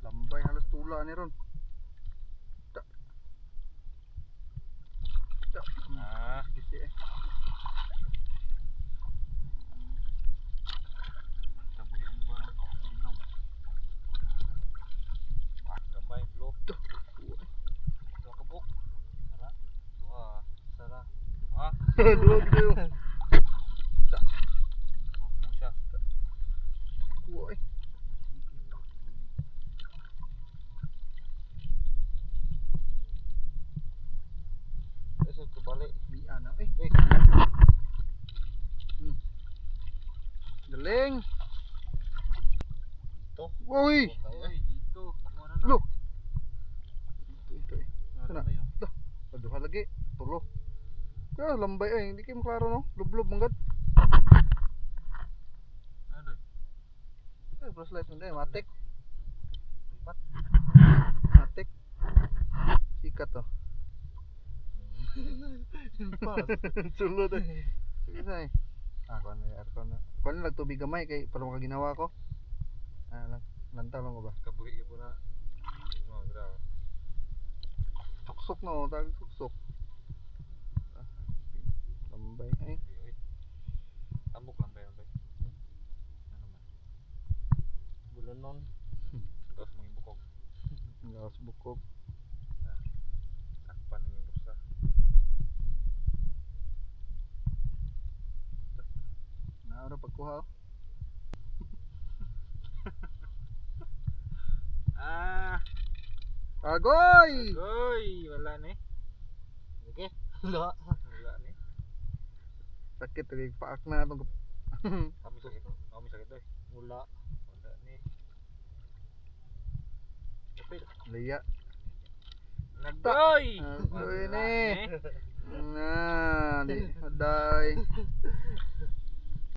Lambay halos tula ni ron. Sige. Gamay blok. Dua kabuk. Sara. Dua. Sara. Dua. Dua gitu. Siya. Kuha eh. Eso kebalik. Di anak eh. Galing. Ito. Woi. Ay, dito. Ano na? Lo. Ito eh. Ano Sana. ba yun? Aduh lagi. Tulo. Kaya lambay eh. Hindi kayo maklaro no. Lublob manggad. Ano? Flashlight mo dahil. Matik. Lipat. Matik. Sikat oh. Sulod eh. Sige na eh. Kuha na aircon na. Kuha na nagtubig gamay kay para makaginawa ko. Lantaw lang ko ba? Kabuhi ko na. Oh, grabe. Suksok na oh. Tawag suksok. Lambay eh. Tambok lang ba yan? Ano man? Bulanon. Tapos mo yung bukog. Lawas bukog. Takpan yung rusa. Naara pagkuha oh. Agoy! Goy! Wala na eh. Okay. Wala. Wala na eh. Sakit lagi paak na itong Kami sakit. Kami sakit doy. Wala. Wala na eh. Kapil. Laya. Naggoy! Agoy Wala ni. na eh. Nah, di aday.